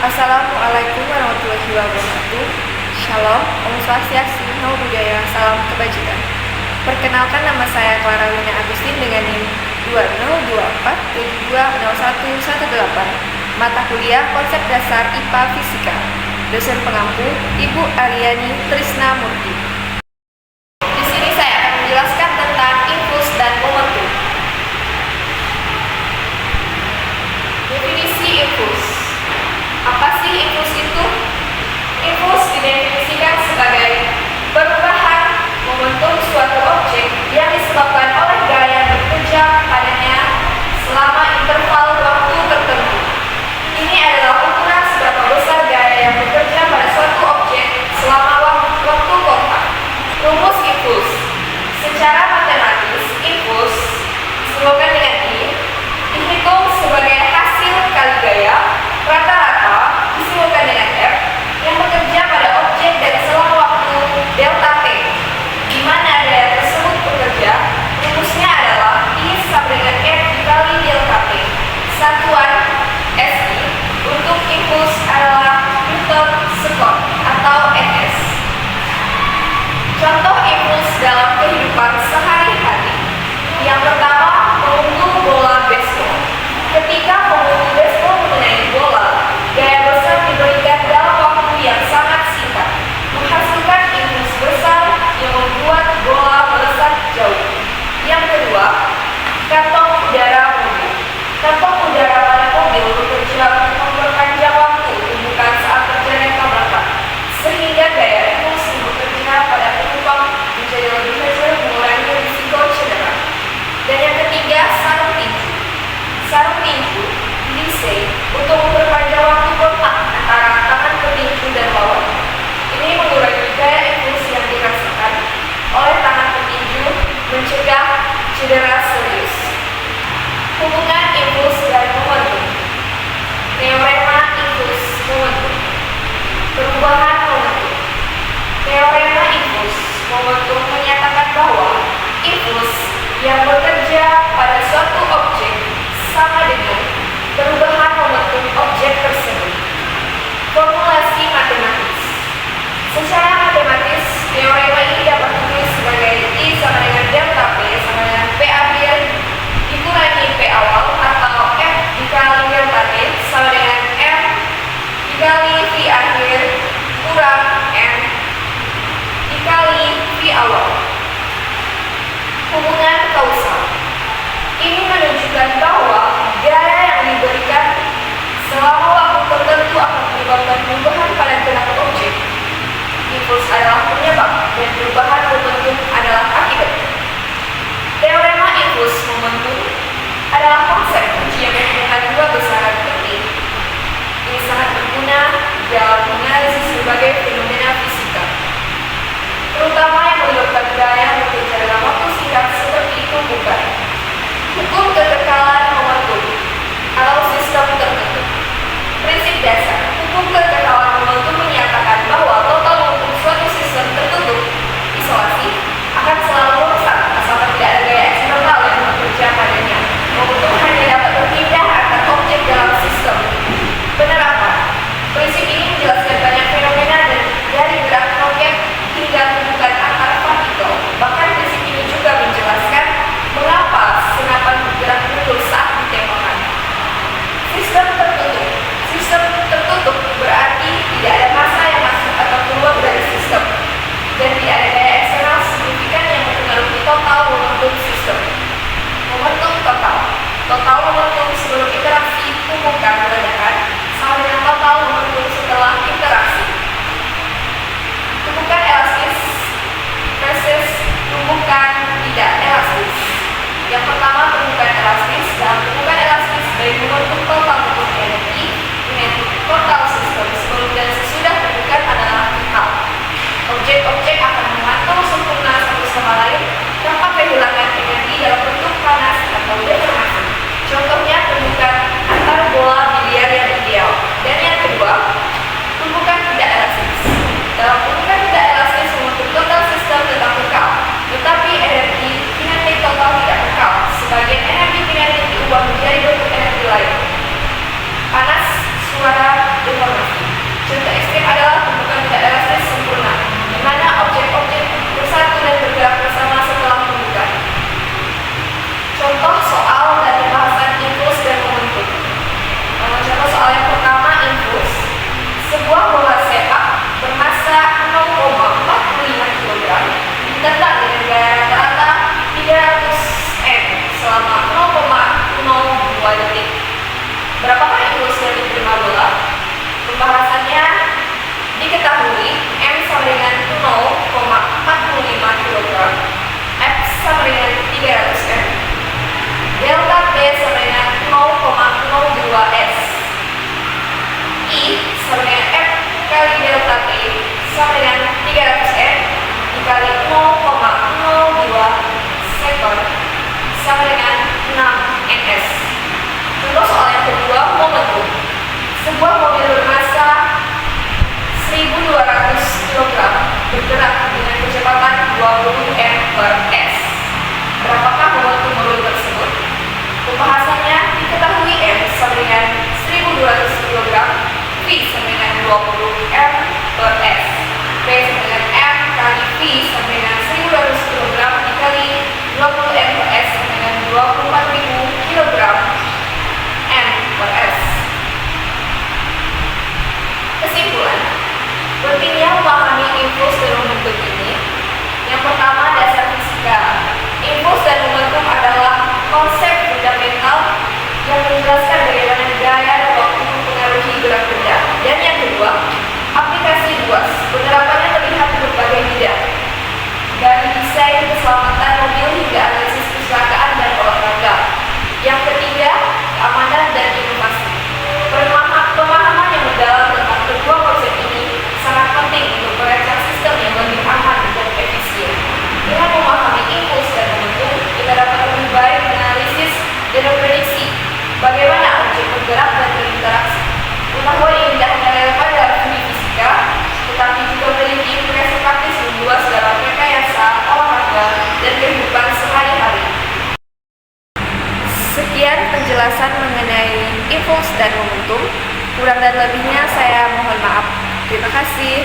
Assalamualaikum warahmatullahi wabarakatuh. Shalom, Om Swastiastu, Namo Buddhaya, salam kebajikan. Perkenalkan, nama saya Clara Wina Agustin dengan NIM 2024720118. Mata kuliah Konsep Dasar IPA Fisika. Dosen pengampu Ibu Aryani Trisnamurti. Di sini saya akan menjelaskan tentang impuls dan momentum. Definisi impuls. Apa sih impuls itu? Impuls didefinisikan sebagai perubahan momentum suatu objek yang disebabkan oleh gaya yang bekerja padanya selama interval waktu tertentu. Ini adalah ukuran seberapa besar gaya yang bekerja pada suatu objek selama waktu kontak. Rumus impuls. Secara matematis, impuls disebutkan dengan I dihitung sebagai hasil kali gaya rata-rata disebutkan dengan F yang bekerja pada objek dari selang waktu delta T, di mana gaya tersebut bekerja. Rumusnya adalah I sama dengan F dikali delta T. Satuan SI untuk impuls adalah Newton Second atau NS. Contoh impuls dalam kehidupan sehari-hari. Yang pertama, mengunduh bola baseball. Ketika pengunduh baseball mengenai bola, gaya besar diberikan dalam waktu yang sangat singkat, menghasilkan impuls besar yang membuat bola melesat jauh. Yang kedua, kantong udara mobil. Kantong udara pada mobil bekerja untuk memperpanjang waktu tumbukan saat terjadi tabrakan, sehingga gaya impuls yang bekerja pada penumpang menjadi lebih kecil, mengurangi risiko cedera. Dan yang ketiga, sarung tinju. Sarung tinju didesain untuk memperpanjang waktu kontak antara tangan petinju dan lawan. Ini mengurangi gaya impuls yang dirasakan oleh tangan petinju, mencegah cedera serius. Hubungan impuls dan momentum. Teorema impuls momentum. Perubahan momentum. Teorema impuls momentum menyatakan bahwa impuls yang bekerja pada suatu objek sama dengan perubahan momentum objek tersebut. Formulasi matematis. Secara matematis, teorema ini dapat ditulis sebagai I sama dengan delta P sama dengan P akhir dikurangi P awal atau F dikali delta T sama dengan F dikali V akhir kurang M dikali V awal. Hubungan kausal. Ini menunjukkan bahwa gaya yang diberikan selama waktu tertentu akan menyebabkan perubahan pada gerak objek. Impuls adalah penyebab dan perubahan momentum adalah akibat. Teorema impuls momentum adalah konsep ujian yang dengan dua besaran penting. Ini sangat berguna dalam menganalisis berbagai fenomena fisika, terutama yang melibatkan gaya bekerja dalam waktu singkat seperti tumbukan. Hukum kekekalan momentum atau sistem tertentu. Prinsip dasar hukum kekekalan momentum menyatakan bahwa total momentum suatu sistem tertutup isolasi akan selalu rusak asalkan tidak ada gaya eksternal yang bekerja padanya. Momentum hanya dapat berpindah antar objek dalam sistem. Penerapan prinsip ini menjelaskan banyak fenomena dari gerak roket hingga tumbukan antar sama dengan F kali delta T sama dengan 300 M dikali 0,02 sekon sama dengan 6 ns. Contoh soal yang kedua, momentum. Sebuah mobil bermassa 1.200 kg bergerak dengan kecepatan 20 m/s. Berapakah momentum mobil tersebut? Pembahasannya diketahui M sama dengan 1.200 kg, V sama dengan 20 m/s, P sama dengan M kali V sama dengan 1.200 kg dikali 20 m/s sama dengan 24.000 kg m/s. Kesimpulan, pentingnya memahami impuls dan momentum ini. Yang pertama, dasar fisika. Impuls dan momentum adalah konsep fundamental yang menjelaskan bagaimana gaya dan waktu mempengaruhi gerak benda. Dan yang kedua, aplikasi luas. Penerapannya terlihat di berbagai bidang, dari desain keselamatan mobil hingga analisis kecelakaan dan olahraga. Yang ketiga, keamanan dan inovasi. Pemahaman yang mendalam tentang kedua konsep ini sangat penting untuk merancang sistem yang lebih aman dan efisien. Dengan memahami impuls dan momentum, kita dapat lebih baik menganalisis dan memprediksi bagaimana objek bergerak dan berinteraksi. Pengetahuan ini tidak hanya relevan dalam studi fisika, tetapi juga memiliki implikasi praktis luas dalam rekayasa, olahraga, dan kehidupan sehari-hari. Sekian penjelasan mengenai impuls dan momentum. Kurang dan lebihnya saya mohon maaf. Terima kasih.